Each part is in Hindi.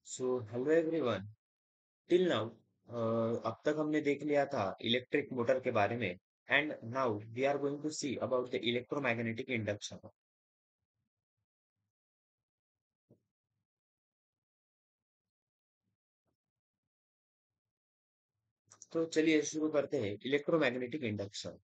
So hello everyone. Till now अब तक हमने देख लिया था इलेक्ट्रिक मोटर के बारे में। And now we are going to see about the electromagnetic induction. तो चलिए शुरू करते हैं electromagnetic induction.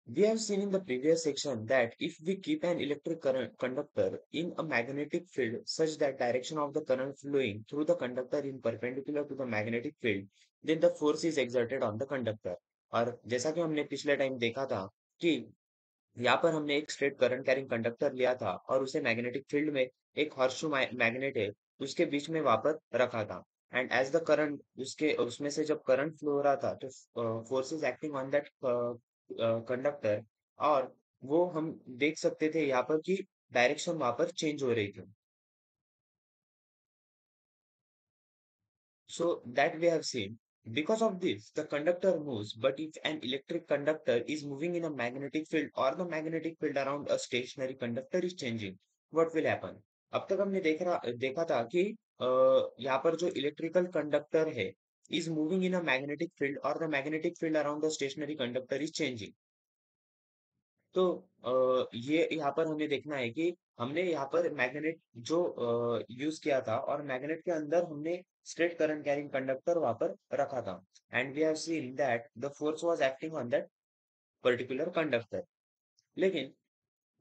We have seen in the previous section that if we keep an electric current conductor in a magnetic field such that direction of the current flowing through the conductor is perpendicular to the magnetic field, then the force is exerted on the conductor। और जैसा कि हमने पिछले टाइम देखा था कि यहाँ पर हमने एक स्ट्रेट करंट कैरिंग कंडक्टर लिया था और उसे मैग्नेटिक फील्ड में एक हॉर्सशू मैग्नेट है उसके बीच में वापर रखा था। एंड एज द करंट उसके उसमें से जब करंट फ्लो हो रहा था तो forces acting on that conductor, और वो हम देख सकते थे यहाँ पर कि डायरेक्शन वहां पर चेंज हो रही थी। So that we have seen. Because of this, the conductor moves, but if an electric conductor is moving in a magnetic field or the magnetic field around a stationary conductor is changing, what will happen? अब तक हमने देखा था कि यहाँ पर जो इलेक्ट्रिकल कंडक्टर है is moving in a magnetic field or the magnetic field around the stationary conductor is changing। तो ये यहाँ पर हमें देखना है कि हमने यहाँ पर मैग्नेट जो यूज किया था और मैग्नेट के अंदर हमने स्ट्रेट करंट कैरिंग कंडक्टर वहां पर रखा था। And we have seen that the force was acting on that particular conductor. लेकिन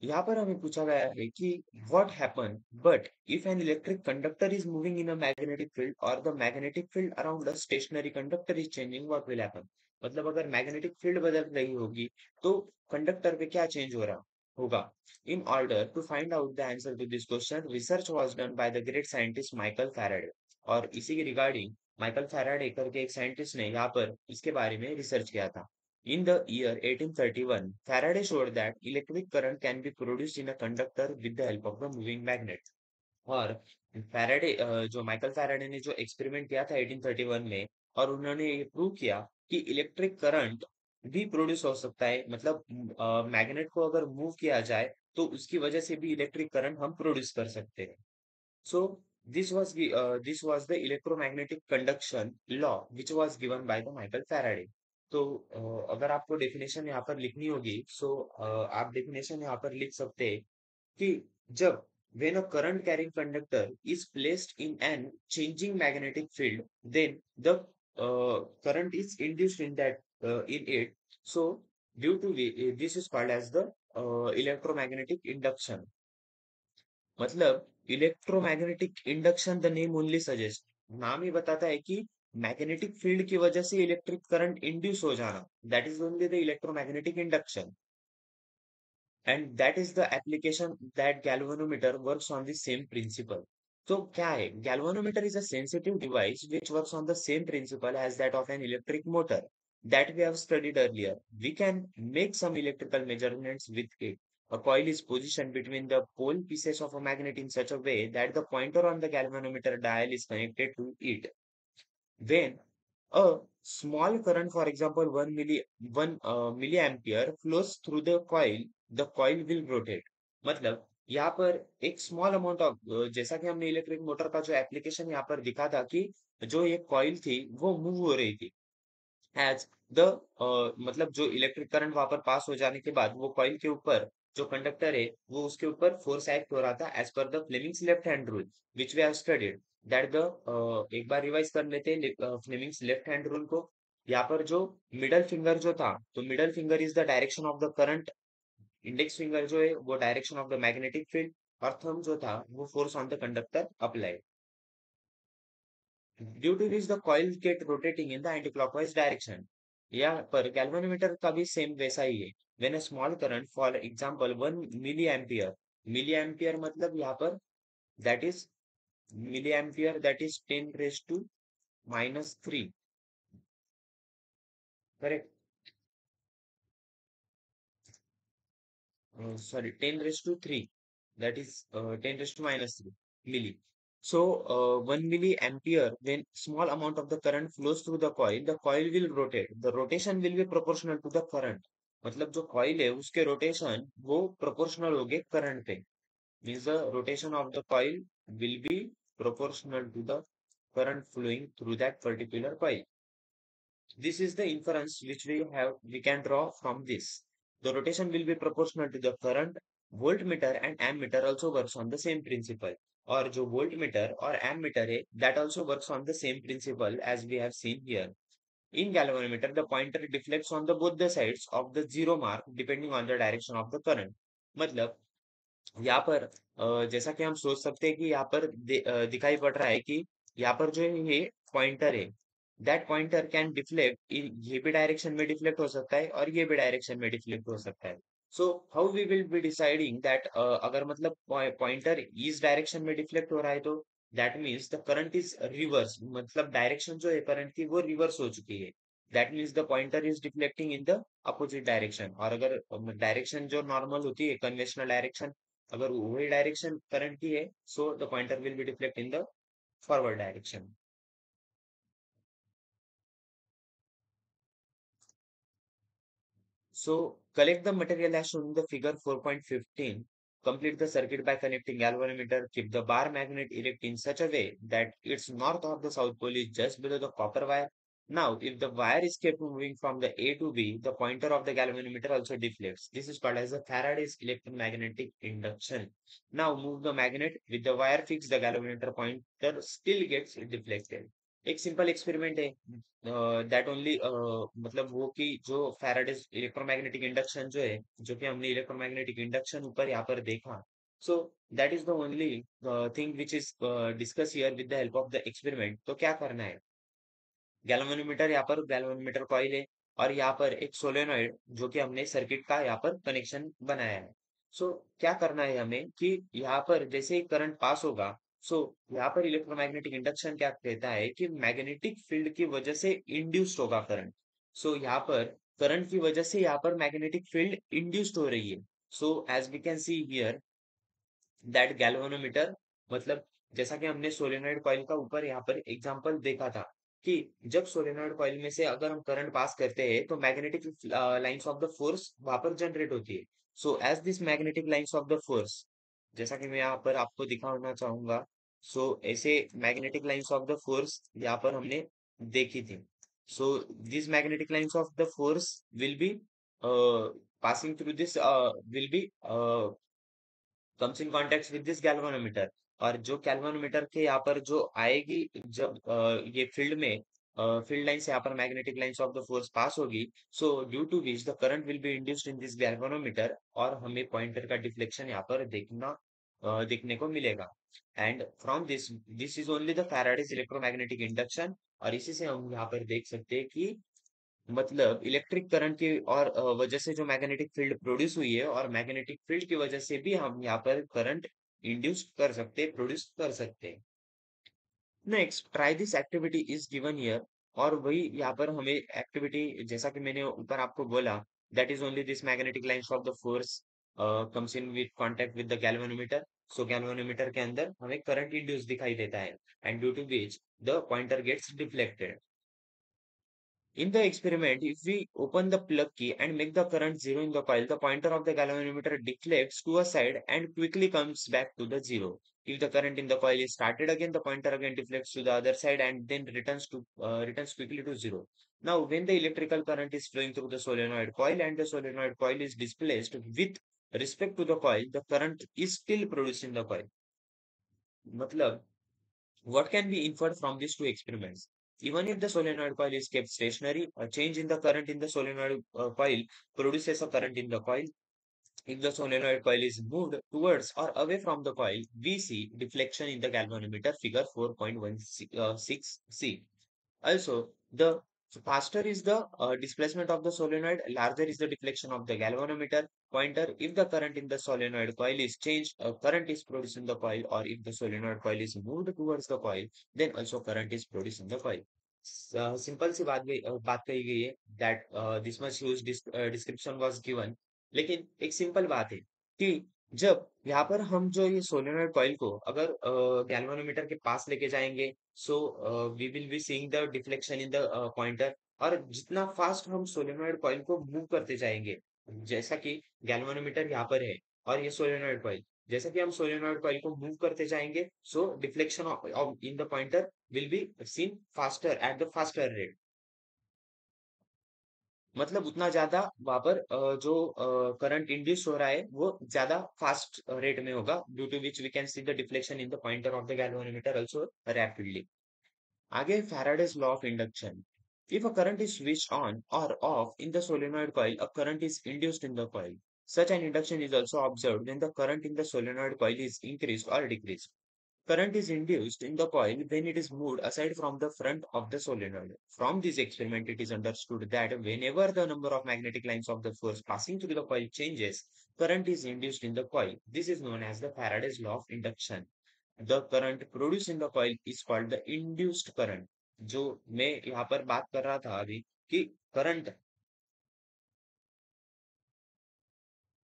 यहाँ पर हमें पूछा गया है कि what happen but if an electric conductor is moving in a magnetic field or the magnetic field around the stationary conductor is changing, what will happen. मतलब अगर मैग्नेटिक फील्ड बदल रही होगी तो कंडक्टर पे क्या चेंज हो रहा होगा। In order to find out the answer to this question, research was done by the great scientist Michael Faraday. और इसी के रिगार्डिंग माइकल फैराडे करके एक साइंटिस्ट ने यहाँ पर इसके बारे में रिसर्च किया था। In the year 1831, Faraday showed that electric current can be produced in a conductor with the help of the moving magnet। और फैराडे जो माइकल फैराडे ने जो एक्सपेरिमेंट किया था 1831 में, और उन्होंने ये प्रूव किया कि इलेक्ट्रिक करंट भी प्रोड्यूस हो सकता है। मतलब मैग्नेट को अगर मूव किया जाए तो उसकी वजह से भी इलेक्ट्रिक करंट हम प्रोड्यूस कर सकते हैं। So this was the electromagnetic conduction law which was given by the Michael Faraday। तो अगर आपको डेफिनेशन यहाँ पर लिखनी होगी आप डेफिनेशन यहाँ पर लिख सकते हैं कि जब when a current carrying conductor is placed in an changing magnetic field, then the current is induced in that in it। So this is called as the electromagnetic induction। मतलब electromagnetic induction the name only suggest, नाम ही बताता है कि मैग्नेटिक फील्ड की वजह से इलेक्ट्रिक करंट इंड्यूस हो जाना, that is only the electromagnetic induction. And that is the application that galvanometer works on the same principle. तो क्या है galvanometer? Is a sensitive device which works on the same principle as that of an electric motor that we have studied earlier। We can make some electrical measurements with it। A coil is positioned between the pole pieces of a magnet in such a way that the pointer on the galvanometer dial is connected to it। When a small current, for example 1 milliampere flows through the coil will rotate। मतलब यहाँ पर एक स्मॉल अमाउंट ऑफ, जैसा कि हमने इलेक्ट्रिक मोटर का जो एप्लीकेशन यहाँ पर दिखा था कि जो ये कॉइल थी वो मूव हो रही थी एज द मतलब जो इलेक्ट्रिक करंट वहां पर पास हो जाने के बाद वो कॉइल के ऊपर जो कंडक्टर है वो उसके ऊपर फोर्स एक्ट हो रहा था as per the Fleming's left hand rule which we have studied. That the एक बार रिवाइज कर लेते हैं फ्लेमिंग्स लेफ्ट हैंड रूल को। यहाँ पर जो मिडल फिंगर जो था, तो middle finger is the direction of the current, index finger जो है वो direction of the magnetic field, और थंब जो था वो force on the conductor apply. Due to which the coil get rotating in the anti-clockwise direction। यहाँ पर गैल्वेनोमीटर का भी सेम वैसा ही है। When a small current, for example 1 milliampere, milliampere मतलब यहाँ पर that is milliampere, that is 10 raised to minus 3, correct? Sorry, 10 raised to 3, that is 10 raised to minus 3 milli। So 1 milliampere, when small amount of the current flows through the coil will rotate, the rotation will be proportional to the current। मतलब जो coil है उसके rotation वो proportional होगे current पे। Means the rotation of the coil will be proportional to the current flowing through that particular coil. This is the inference which we can draw from this. The rotation will be proportional to the current. Voltmeter and ammeter also works on the same principle. और जो voltmeter और ammeter है, that also works on the same principle as we have seen here. In galvanometer, the pointer deflects on the both the sides of the zero mark depending on the direction of the current. मतलब यहाँ पर जैसा कि हम सोच सकते हैं कि यहाँ पर दिखाई पड़ रहा है कि यहाँ पर जो है ये पॉइंटर है, दैट पॉइंटर कैन डिफ्लेक्ट, ये भी डायरेक्शन में डिफ्लेक्ट हो सकता है और ये भी डायरेक्शन में डिफ्लेक्ट हो सकता है. So how we will be deciding that अगर मतलब पॉइंटर इस डायरेक्शन में डिफ्लेक्ट हो रहा है तो that means the current is reverse, मतलब डायरेक्शन जो है करंट की वो रिवर्स हो चुकी है. That means the pointer is deflecting in the opposite direction. और अगर डायरेक्शन जो नॉर्मल होती है कन्वेंशनल डायरेक्शन, अगर वही डायरेक्शन करंट की है, so the pointer will B deflect in the forward direction. So collect the material as shown in the figure 4.15. Complete the circuit by connecting galvanometer. Keep the bar magnet erect in such a way that its north or the south pole is just below the copper wire. Now, if the wire is kept moving from the A to B, the pointer of the galvanometer also deflects. This is called as the Faraday's electromagnetic induction. Now, move the magnet with the wire fixed, the galvanometer pointer still gets deflected. एक सिंपल एक्सपेरिमेंट है दैट ओनली मतलब वो कि जो फैराडेज इलेक्ट्रोमैग्नेटिक इंडक्शन जो है, जो कि हमने इलेक्ट्रोमैग्नेटिक इंडक्शन ऊपर यहाँ पर देखा. So that is the only thing which is discuss here with the help of the experiment. तो क्या करना है, गैल्वेनोमीटर यहाँ पर गैल्वेनोमीटर कॉइल है और यहाँ पर एक सोलेनॉइड जो कि हमने सर्किट का यहाँ पर कनेक्शन बनाया है. सो क्या करना है हमें कि यहाँ पर जैसे ही करंट पास होगा, सो यहाँ पर इलेक्ट्रोमैग्नेटिक इंडक्शन क्या कहता है कि मैग्नेटिक फील्ड की वजह से इंड्यूस्ड होगा करंट. सो यहाँ पर करंट की वजह से यहाँ पर मैग्नेटिक फील्ड इंड्यूस्ड हो रही है. So as we can see here that galvanometer, मतलब जैसा कि हमने सोलेनॉइड कॉइल का ऊपर यहाँ पर एग्जांपल देखा था कि जब सोलेनॉइड कॉइल में से अगर हम करंट पास करते हैं तो magnetic lines of the force वहां पर जनरेट होती है. So as this magnetic lines of the force, जैसा कि मैं यहाँ पर आपको दिखाना चाहूंगा, सो ऐसे magnetic lines of the force यहाँ पर हमने देखी थी. So this magnetic lines of the force will be passing through this will be comes in contact with this galvanometer. और जो गैल्वेनोमीटर के यहाँ पर जो आएगी जब ये फील्ड में फील्ड लाइन से यहाँ पर magnetic lines of the force pass होगी, so due to which the current will be induced in this galvanometer और हमें पॉइंटर का डिफ्लेक्शन यहाँ पर देखने को मिलेगा. And from this this is only the Faraday's electromagnetic induction. और इसी से हम यहाँ पर देख सकते हैं कि मतलब इलेक्ट्रिक करंट की और वजह से जो मैग्नेटिक फील्ड प्रोड्यूस हुई है और मैग्नेटिक फील्ड की वजह से भी हम यहाँ पर करंट इंड्यूस कर सकते हैं, प्रोड्यूस कर सकते हैं. Next, try this activity is given here. और वही यहाँ पर हमें एक्टिविटी जैसा कि मैंने ऊपर आपको बोला, that is only this magnetic lines of the force comes in with contact with the galvanometer. So galvanometer के अंदर हमें करंट इंड्यूस दिखाई देता है and due to which the pointer gets deflected. In the experiment, if we open the plug key and make the current zero in the coil, the pointer of the galvanometer deflects to a side and quickly comes back to the zero. If the current in the coil is started again, the pointer again deflects to the other side and then returns quickly to zero. Now, when the electrical current is flowing through the solenoid coil and the solenoid coil is displaced with respect to the coil, the current is still produced in the coil. मतलब what can be inferred from these two experiments? Even if the solenoid coil is kept stationary, a change in the current in the solenoid coil produces a current in the coil. If the solenoid coil is moved towards or away from the coil, we see deflection in the galvanometer figure 4.16c. Also, the faster is the displacement of the solenoid, larger is the deflection of the galvanometer pointer. If the current in the solenoid coil is changed, current is produced in the coil, or if the solenoid coil is moved towards the coil, then also current is produced in the coil. Simple सी बात कही गई है that this much huge description was given. लेकिन एक सिंपल बात है कि जब यहाँ पर हम जो ये सोलेनोइड कॉइल को अगर गैल्वेनोमीटर के पास लेके जाएंगे, so we will be seeing the deflection in the pointer. और जितना फास्ट हम सोलेनोइड कॉइल को मूव करते जाएंगे, जैसा कि गैल्वेनोमीटर यहाँ पर है और ये सोलेनॉइड कॉइल। जैसे कि हम सोलेनॉइड कॉइल को मूव करते जाएंगे, so deflection of in the pointer will be seen faster at the faster rate. मतलब उतना ज्यादा वहां पर जो करंट इंड्यूस हो रहा है वो ज्यादा फास्ट रेट में होगा, due to which we can see the deflection in the pointer of the galvanometer also rapidly. आगे Faraday's law of induction. If a current is switched on or off in the solenoid coil, a current is induced in the coil. Such an induction is also observed when the current in the solenoid coil is increased or decreased. Current is induced in the coil when it is moved aside from the front of the solenoid. From this experiment, it is understood that whenever the number of magnetic lines of the force passing through the coil changes, current is induced in the coil. This is known as the Faraday's law of induction. The current produced in the coil is called the induced current. जो मैं यहाँ पर बात कर रहा था अभी कि करंट,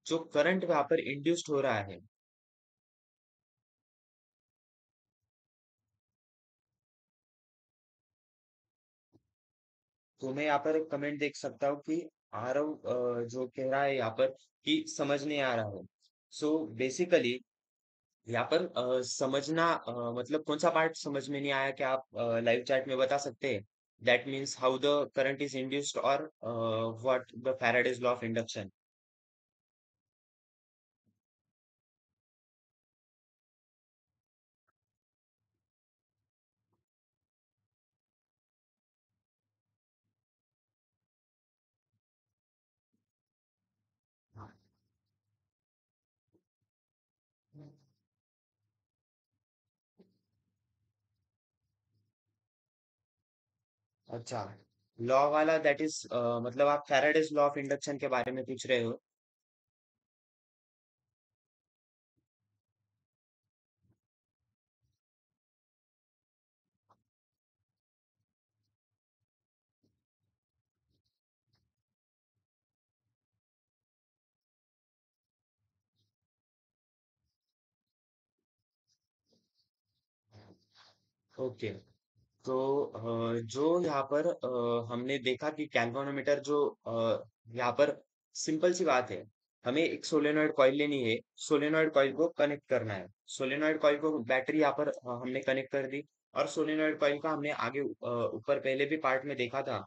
जो करंट वहां पर इंड्यूस्ड हो रहा है, तो मैं यहाँ पर एक कमेंट देख सकता हूँ कि आरव जो कह रहा है यहाँ पर कि समझ नहीं आ रहा है। सो बेसिकली यहाँ पर समझना मतलब कौन सा पार्ट समझ में नहीं आया, क्या आप लाइव चैट में बता सकते हैं? That means how the current is induced और what the Faraday's law of induction. अच्छा, लॉ वाला दैट इज मतलब आप फैराडेज लॉ ऑफ इंडक्शन के बारे में पूछ रहे हो? ओके। तो जो यहाँ पर हमने देखा कि गैल्वेनोमीटर जो यहाँ पर सिंपल सी बात है, हमें एक सोलेनॉइड कॉइल लेनी है, सोलेनॉइड कॉइल को कनेक्ट करना है, सोलेनॉइड कॉइल को बैटरी यहाँ पर हमने कनेक्ट कर दी, और सोलेनॉइड कॉइल का हमने आगे ऊपर पहले भी पार्ट में देखा था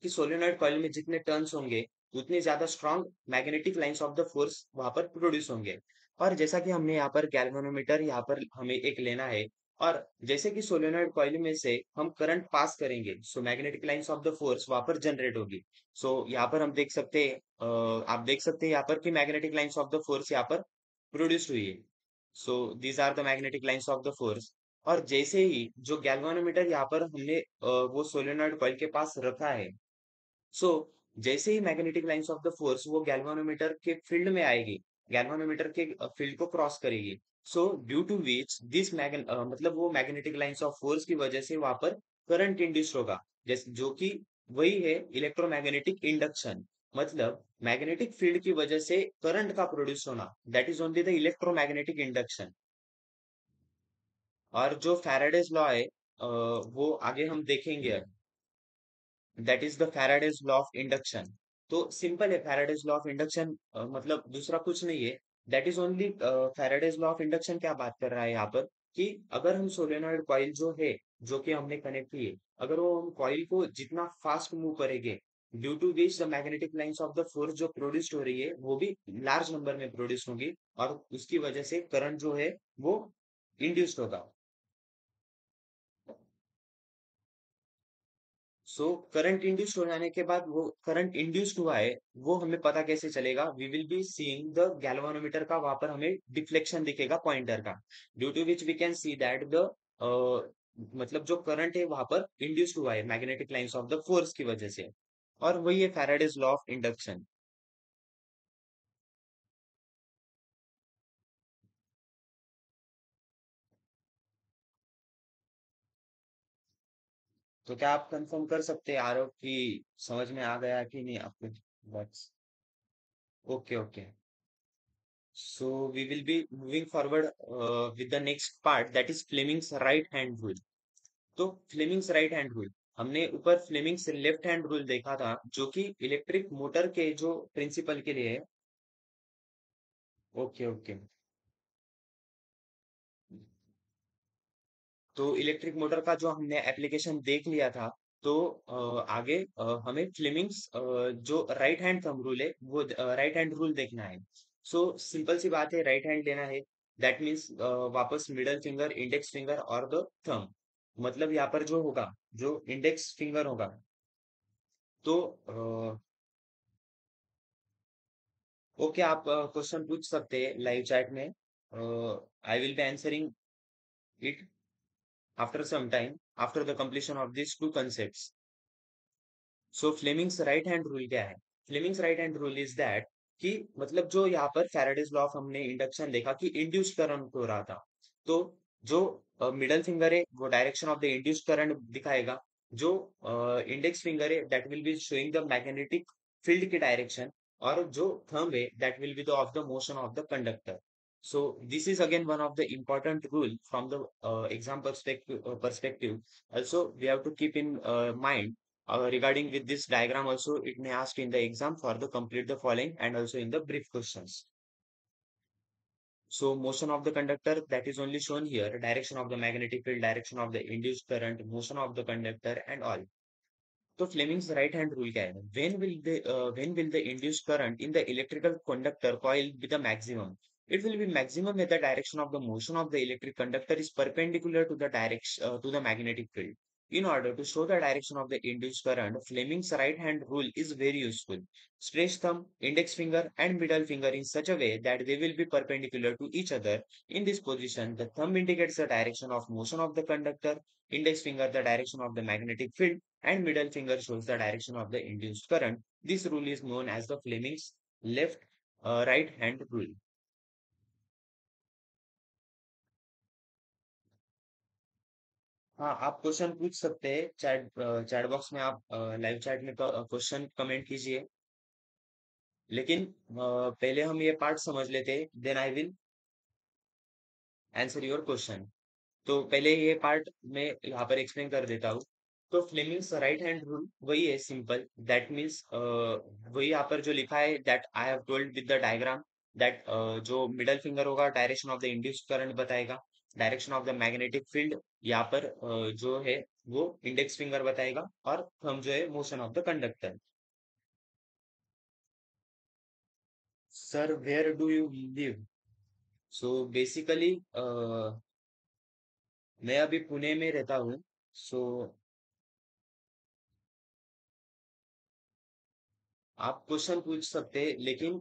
कि सोलेनॉइड कॉइल में जितने टर्न्स होंगे उतने ज्यादा strong magnetic lines of the force वहां पर प्रोड्यूस होंगे। और जैसा कि हमने यहाँ पर गैल्वेनोमीटर यहाँ पर हमें एक लेना है, और जैसे कि सोलेनॉइड कॉइल में से हम करंट पास करेंगे, so magnetic lines of the force वहां पर जनरेट होगी। सो यहाँ पर हम देख सकते हैं, आप देख सकते हैं यहाँ पर कि magnetic lines of the force यहाँ पर प्रोड्यूस हुई है। So these are the magnetic lines of the force. और जैसे ही जो गैल्वेनोमीटर यहाँ पर हमने वो सोलेनॉइड कॉइल के पास रखा है, सो जैसे ही magnetic lines of the force वो गैल्वानोमीटर के फील्ड में आएगी, गैल्वानोमीटर के फील्ड को क्रॉस करेगी, so due to which this मतलब वो मैग्नेटिक लाइंस ऑफ फोर्स की वजह से वहां पर करंट इंड्यूस होगा, जैसे जो कि वही है इलेक्ट्रोमैग्नेटिक इंडक्शन। मतलब मैग्नेटिक फील्ड की वजह से करंट का प्रोड्यूस होना, that is only the electromagnetic induction. और जो फैराडेज लॉ है वो आगे हम देखेंगे, that is the Faraday's law of induction. तो सिंपल है, फैराडेज लॉ ऑफ इंडक्शन मतलब दूसरा कुछ नहीं है, that is only Faraday's law of induction क्या बात कर रहा है यहाँ पर कि अगर हम सोलेनॉइड कॉइल जो है, जो कि हमने कनेक्ट की है, अगर वो हम कॉइल को जितना फास्ट मूव करेंगे, due to this the magnetic lines of the force जो प्रोड्यूस हो रही है वो भी लार्ज नंबर में प्रोड्यूस होगी, और उसकी वजह से करंट जो है वो इंड्यूस्ड होगा। सो करंट इंड्यूस्ड हो जाने के बाद वो करंट इंड्यूस्ड हुआ है, वो हमें पता कैसे चलेगा? We will be seeing the galvanometer का वहां पर हमें डिफ्लेक्शन दिखेगा पॉइंटर का, due to which we can see that the मतलब जो करंट है वहां पर इंड्यूस्ड हुआ है magnetic lines of the force की वजह से। और वही है फैराडेज लॉ ऑफ इंडक्शन। तो क्या आप कंफर्म कर सकते हैं आरव कि समझ में आ गया कि नहीं आपको? बस okay okay. So we will be moving forward with the next part, that is Fleming's right hand rule. तो फ्लेमिंग्स राइट हैंड रूल, हमने ऊपर फ्लेमिंग्स लेफ्ट हैंड रूल देखा था जो कि इलेक्ट्रिक मोटर के जो प्रिंसिपल के लिए है। Okay okay. तो इलेक्ट्रिक मोटर का जो हमने एप्लीकेशन देख लिया था, तो आगे हमें फ्लेमिंग्स जो राइट हैंड थंब रूल है वो राइट हैंड रूल देखना है। सो सिंपल सी बात है, राइट हैंड लेना है। दैट मीन्स वापस मिडल फिंगर, इंडेक्स फिंगर और द थंब। मतलब यहाँ पर जो होगा, जो इंडेक्स फिंगर होगा, तो ओके, आप क्वेश्चन पूछ सकते हैं लाइव चैट में। I will be answering it after some time, after the completion of these two concepts. So Fleming's right hand rule क्या है? Fleming's right hand rule is that कि मतलब जो यहाँ पर फैराडेज लॉ ऑफ हमने इंडक्शन देखा कि इंड्यूस करंट हो रहा था, तो जो मिडल फिंगर है वो direction of the induce current दिखाएगा, जो इंडेक्स फिंगर है that will be showing the magnetic field की डायरेक्शन, और जो थंब है that will be the of the motion of the conductor. So this is again one of the important rule from the exam perspective. Also, we have to keep in mind regarding with this diagram also, it may ask in the exam for the complete the following and also in the brief questions. So motion of the conductor, that is only shown here, direction of the magnetic field, direction of the induced current, motion of the conductor and all. So Fleming's right hand rule क्या है? When will the induced current in the electrical conductor coil be the maximum? It will be maximum when the direction of the motion of the electric conductor is perpendicular to the direction to the magnetic field. In order to show the direction of the induced current, Fleming's right hand rule is very useful. Stretch thumb, index finger, and middle finger in such a way that they will be perpendicular to each other. In this position, the thumb indicates the direction of motion of the conductor, index finger the direction of the magnetic field, and middle finger shows the direction of the induced current. This rule is known as the Fleming's left right hand rule. हाँ, आप क्वेश्चन पूछ सकते हैं चैट चैट बॉक्स में, आप लाइव चैट में क्वेश्चन कमेंट कीजिए। लेकिन पहले हम ये पार्ट समझ लेते हैं, then I will answer your question. तो पहले ये पार्ट मैं यहाँ पर एक्सप्लेन कर देता हूँ। तो फ्लेमिंग्स राइट हैंड रूल वही है, सिंपल। दैट मीन्स वही यहाँ पर जो लिखा है, that I have told with the diagram, that जो मिडल फिंगर होगा direction of the induced current बताएगा, direction of the magnetic field यहाँ पर जो है वो इंडेक्स फिंगर बताएगा, और थंब जो है motion of the conductor. Sir, where do you live? So basically मैं अभी पुणे में रहता हूँ। सो आप क्वेश्चन पूछ सकते हैं, लेकिन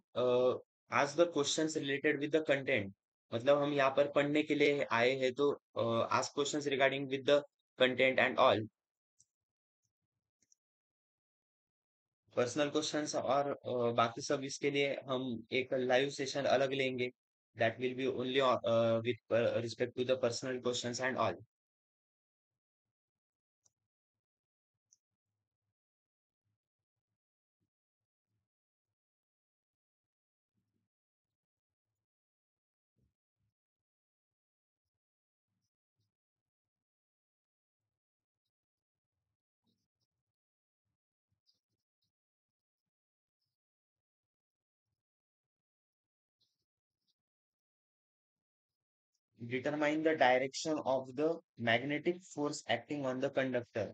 आज the questions related with the content, मतलब हम यहाँ पर पढ़ने के लिए आए हैं, तो आज questions regarding with the content and all. Personal questions और बाकी सब इसके लिए हम एक लाइव सेशन अलग लेंगे, that will be only with respect to the personal questions and all. Determine the direction of the magnetic force acting on the conductor.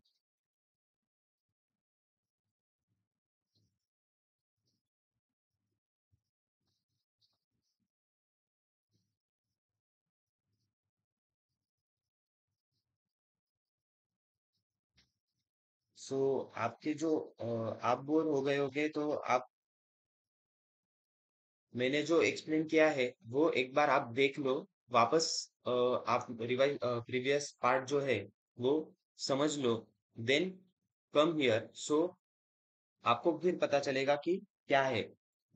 सो आपके जो आप बोर हो गए होगे, तो आप, मैंने जो एक्सप्लेन किया है वो एक बार आप देख लो वापस। आप रिवाइज प्रीवियस पार्ट जो है वो समझ लो, देन कम हियर। सो आपको फिर पता चलेगा कि क्या है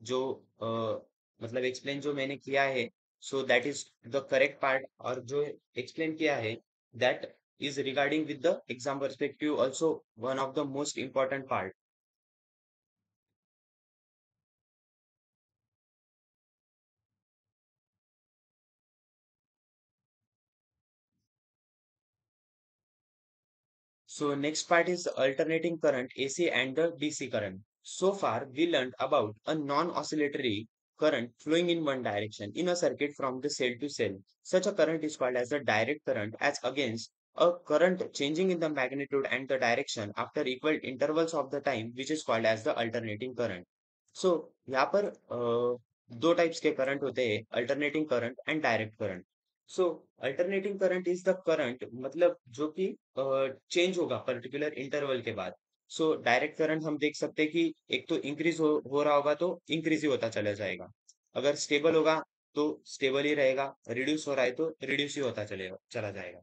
जो मतलब एक्सप्लेन जो मैंने किया है, so that is the correct part, और जो एक्सप्लेन किया है that is regarding with the exam perspective also one of the most important part. So next part is alternating current AC and the DC current. So far we learned about a non-oscillatory current flowing in one direction in a circuit from the cell to cell. Such a current is called as a direct current as against a current changing in the magnitude and the direction after equal intervals of the time, which is called as the alternating current. So यहाँ पर दो टाइप्स के करंट होते हैं, alternating current and direct current. So alternating current is the current मतलब जो कि चेंज होगा पर्टिकुलर इंटरवल के बाद. सो डायरेक्ट करंट हम देख सकते हैं कि एक तो इंक्रीज हो रहा होगा तो इंक्रीज ही होता चला जाएगा. अगर स्टेबल होगा तो स्टेबल ही रहेगा, रिड्यूस हो रहा है तो रिड्यूस ही होता चलेगा चला जाएगा.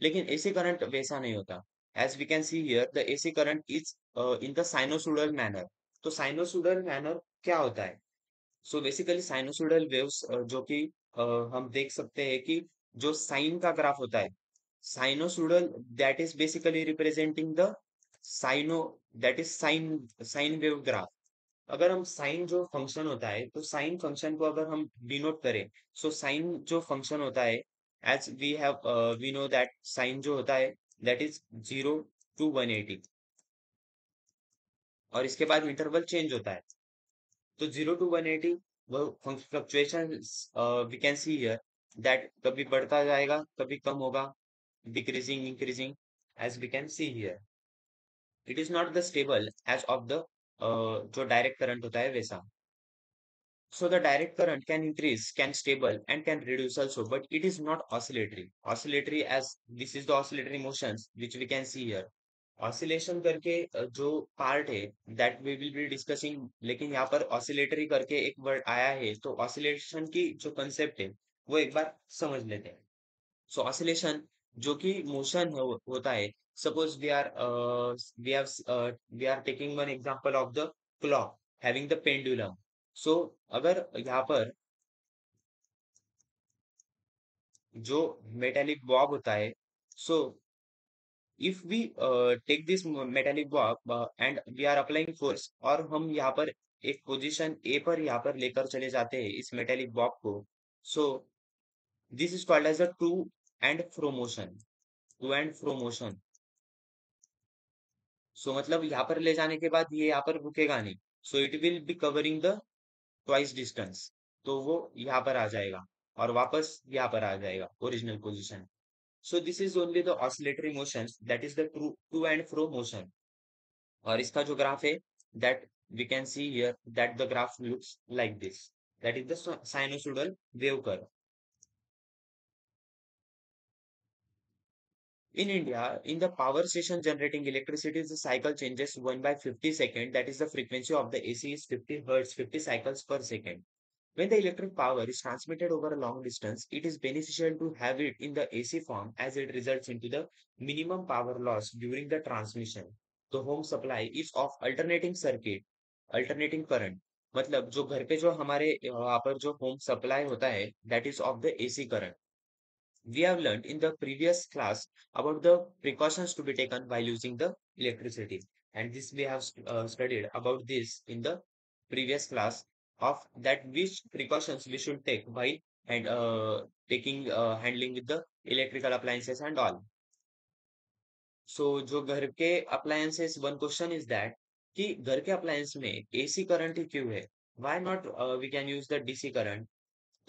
लेकिन एसी करंट वैसा नहीं होता. As we can see here the AC current is in the sinusoidal manner. तो साइनोसुडल मैनर क्या होता है? सो बेसिकली साइनोसॉइडल वेव्स जो कि हम देख सकते हैं कि जो साइन का ग्राफ होता है, sinusoidal that is basically representing the sine that is sine sine wave graph. अगर हम साइन जो फंक्शन होता है तो साइन फंक्शन को अगर हम डिनोट करें, सो साइन जो फंक्शन होता है as we know that sine जो होता है दैट इज 0 to 180 और इसके बाद इंटरवल चेंज होता है. तो 0 to 180 वो fluctuation we can see here that कभी बढ़ता जाएगा कभी कम होगा, decreasing increasing as we can see here. It is not the stable as of the जो डायरेक्ट करंट होता है वैसा. So the direct current can increase, can stable, and can reduce also, but it is not oscillatory. Oscillatory as this is the oscillatory motions which we can see here. Oscillation करके जो पार्ट है that we will be discussing, लेकिन यहाँ पर oscillatory करके एक वर्ड आया है तो oscillation की जो concept है वो एक बार समझ लेते हैं. So oscillation जो कि motion होता है. Suppose we are taking one example of the clock having the pendulum. सो अगर यहाँ पर जो मेटेलिक बॉब होता है, so if we take this metallic bob and we are applying force और हम यहाँ पर एक पोजीशन ए पर यहाँ पर लेकर चले जाते हैं इस मेटेलिक बॉब को. So this is called as a to and fro motion. To and fro motion. So मतलब यहाँ पर ले जाने के बाद ये यहाँ पर रुकेगा नहीं. So it will be covering the twice distance. तो वो यहाँ पर आ जाएगा और वापस यहाँ पर आ जाएगा original position. So this is only the oscillatory motions that is the to and fro motion. और इसका जो ग्राफ है that we can see here that the graph looks like this. That is the sinusoidal wave curve. In India, in the power station generating electricity, the cycle changes 1 by 50 second. That is the frequency of the AC is 50 hertz, 50 cycles per second. When the electric power is transmitted over a long distance, it is beneficial to have it in the AC form as it results into the minimum power loss during the transmission. The home supply is of alternating circuit, alternating current. मतलब जो घर पे जो हमारे यहाँ पर जो होम सप्लाई होता है that is of the AC current. We have learned in the previous class about the precautions to be taken while using the electricity. And this we have studied about this in the previous class of that which precautions we should take while and taking handling with the electrical appliances and all. सो जो घर के appliances one question is that कि घर के अप्लायंस में एसी करंट ही क्यों है? Why not we can use the DC current?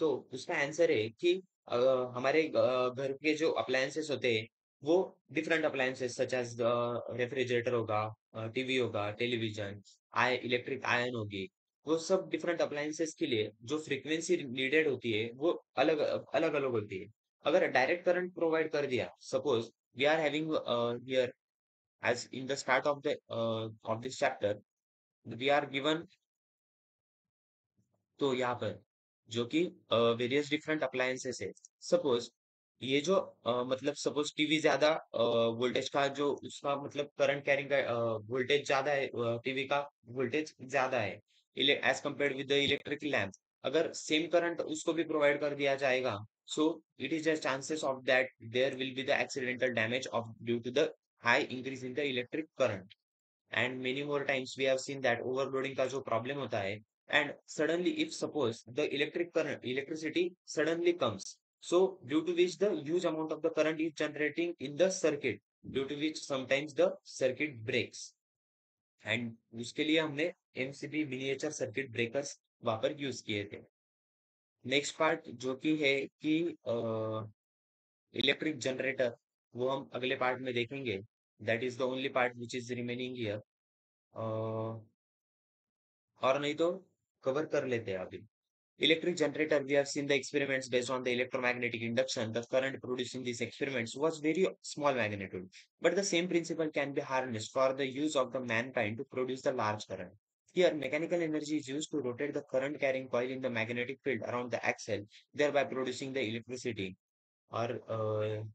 तो उसका आंसर है कि हमारे घर के जो अप्लायंसेस होते हैं वो different appliances such as refrigerator होगा, टीवी होगा, टेलीविजन, इलेक्ट्रिक आयन होगी. वो सब डिफरेंट अप्लायंसेस के लिए जो फ्रीक्वेंसी नीडेड होती है वो अलग अलग अलग होती है. अगर डायरेक्ट करंट प्रोवाइड कर दिया, suppose we are having here as in the start of this chapter we are given. तो यहाँ पर जो कि वेरियस डिफरेंट अप्लायंसेस है. सपोज ये जो मतलब सपोज टीवी ज्यादा वोल्टेज का जो उसका मतलब करंट कैरिंग का वोल्टेज ज्यादा है, टीवी का वोल्टेज ज्यादा है as compare with the electric lamp. अगर सेम करंट उसको भी प्रोवाइड कर दिया जाएगा, so it is the chances of that there will be the accidental damage of due to the high increase in the electric current. And many more times we have seen that overloading का जो problem होता है, and suddenly if suppose the electricity suddenly comes, so due to which the huge amount of the current is generating in the circuit, due to which sometimes the circuit breaks. And उसके लिए हमने MCB miniature circuit breakers वहां पर यूज किए थे। नेक्स्ट पार्ट जो कि है कि इलेक्ट्रिक जनरेटर, वो हम अगले पार्ट में देखेंगे। That is the only part which is remaining here. और नहीं तो कवर कर लेते हैं अभी। Electric generator, we have seen the experiments based on the electromagnetic induction. The current produced in these experiments was very small magnitude, but the same principle can be harnessed for the use of the mankind to produce the large current. Here, mechanical energy is used to rotate the current carrying coil in the magnetic field around the axle, thereby producing the electricity. और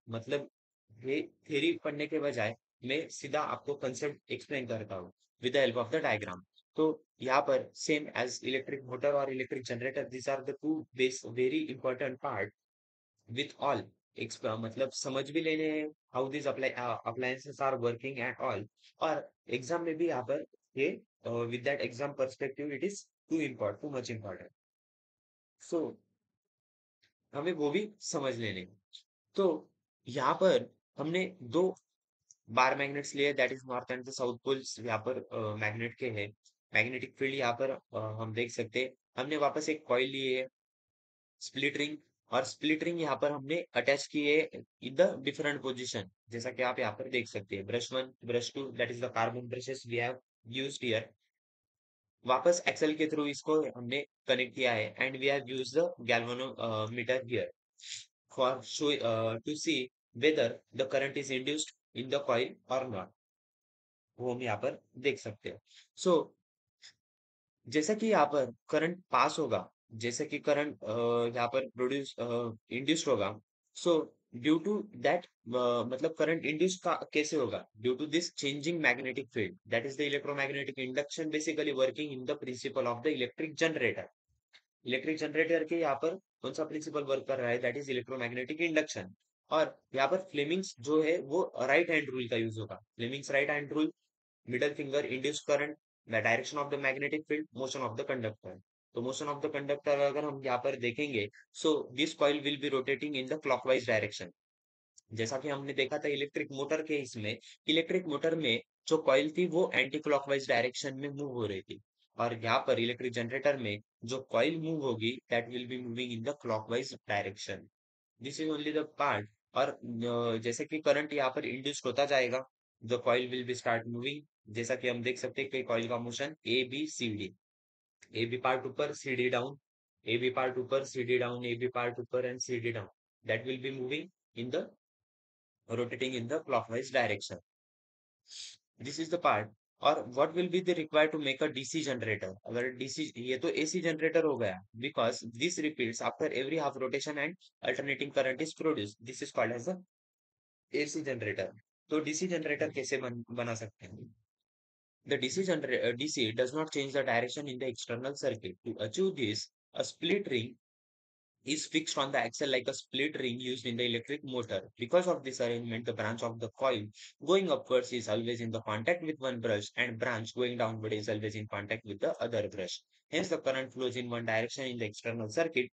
मतलब ये थ्योरी पढ़ने के बजाय मैं सीधा आपको कंसेप्ट एक्सप्लेन करता हूँ with the help of the diagram. तो यहाँ पर सेम एज इलेक्ट्रिक मोटर और electric generator, this are the two base very important part with all. मतलब समझ भी लेने हैं how this appliances are working at all. और एग्जाम में भी यहाँ पर ये with that exam perspective it is too much important. So हमें वो भी समझ लेने हैं। तो यहाँ पर हमने दो बार मैग्नेट्स लिए, that is north and the south poles यहाँ पर मैग्नेट के हैं। मैग्नेटिक फील्ड यहाँ पर हम देख सकते हैं। हमने वापस एक कॉइल लिए है, स्प्लिट रिंग। और स्प्लिट रिंग यहाँ पर हमने अटैच किए इन द डिफरेंट पोजीशन, जैसा कि आप यहाँ पर देख सकते हैं। Brush one, brush two, that is the carbon brushes we have used here. वापस एक्सेल के थ्रू इसको हमने कनेक्ट किया है and we have used the galvanometer here for show to see whether the current is induced in the coil or not, वो हम यहाँ पर देख सकते हैं। सो जैसा कि यहाँ पर करंट पास होगा, जैसे कि करंट यहाँ पर प्रोड्यूस इंड्यूस्ड होगा। सो ड्यू टू दैट, मतलब करंट इंड्यूस का कैसे होगा, due to this changing magnetic field, that is the electromagnetic induction basically working in the principle of the electric generator. Electric generator के यहाँ पर कौन सा प्रिंसिपल वर्क कर रहा है, दैट इज इलेक्ट्रोमैग्नेटिक इंडक्शन। और यहाँ पर फ्लेमिंग्स जो है वो राइट हैंड रूल का यूज होगा। Fleming's right hand rule, middle finger induce current, the direction of the magnetic field, motion of the conductor. तो मोशन ऑफ द कंडक्टर अगर हम यहाँ पर देखेंगे, so this coil will be rotating in the clockwise direction. जैसा कि हमने देखा था इलेक्ट्रिक मोटर के इसमें, इलेक्ट्रिक मोटर में जो कॉइल थी वो एंटी क्लॉकवाइज डायरेक्शन में मूव हो रही थी। और यहाँ पर इलेक्ट्रिक जनरेटर में जो कॉइल मूव होगी that will be moving in the clockwise direction. This is only the part. और जैसे कि करंट यहाँ पर इंड्यूस होता जाएगा, the coil will be start moving. जैसा कि हम देख सकते हैं कि कॉइल का motion A B C D, A B part ऊपर C D down, A B part ऊपर C D down, A B part ऊपर and C D down, that will be moving in the rotating in the clockwise direction. This is the part. और what will be the required to make a DC generator? अगर DC, ये तो AC generator हो गया, because this repeats after every half rotation and alternating current is produced. This is called as a AC generator. तो DC generator कैसे बना सकते हैं? The DC does not change the direction in the external circuit. To achieve this, a split ring is fixed on the axle like a split ring used in the electric motor. Because of this arrangement, the branch of the coil going upwards is always in the contact with one brush, and branch going downward is always in contact with the other brush. Hence, the current flows in one direction in the external circuit.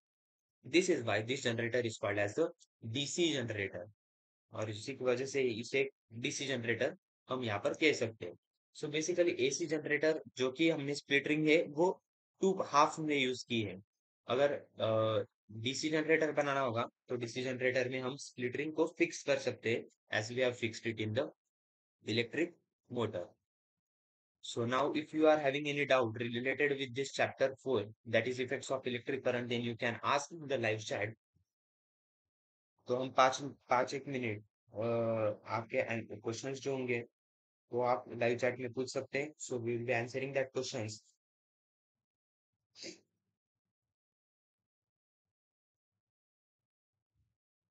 This is why this generator is called as the DC generator. और इसी की वजह से इसे डीसी जनरेटर हम यहाँ पर कह सकते हैं। सो बेसिकली एसी जनरेटर जो कि हमने स्प्लिट रिंग है वो टू हाफ में यूज की है। अगर डीसी जनरेटर बनाना होगा तो डीसी जनरेटर में हम स्प्लिट रिंग को फिक्स कर सकते हैं as we have fixed it in the electric motor. So now if you are having any doubt related with this chapter 4, that is effects of electric current, then you can ask in the live chat। तो हम पाँच पाँच एक मिनट आपके क्वेश्चंस जो होंगे वो आप लाइव चैट में पूछ सकते हैं। So we will be answering that questions.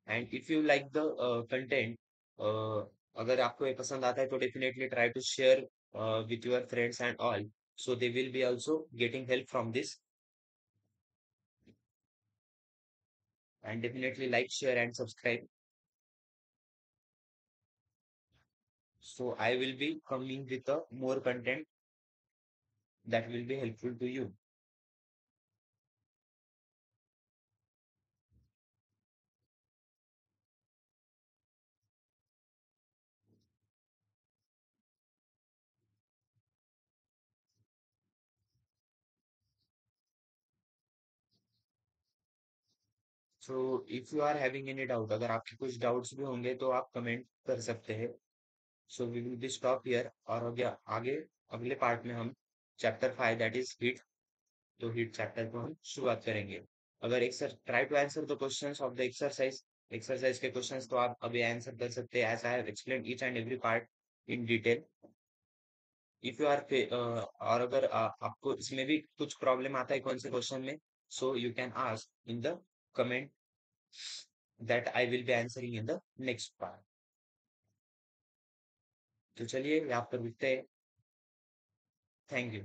And if you like the content, अगर आपको ये पसंद आता है तो definitely try to share with your friends and all, so they will be also getting help from this. And definitely like share and subscribe. So I will be coming with more content that will be helpful to you. So if you are having any doubt, अगर आपके कुछ डाउट्स भी होंगे तो आप कमेंट कर सकते हैं। So we will be stop here, और आगे आगे अगले पार्ट में हम चैप्टर 5 दैट इज हीट, तो हीट चैप्टर को हम शुरुआत करेंगे। अगर एक sir try to answer the questions of the exercise, exercise के क्वेश्चंस तो आप अभी आंसर कर सकते हैं, as I have explain each and every part in detail. If you are और अगर आपको इसमें भी कुछ प्रॉब्लम आता है कौन से क्वेश्चन में, so you can ask in the comment that I will be answering in the next part. तो चलिए यहाँ पर रुकते हैं। Thank you.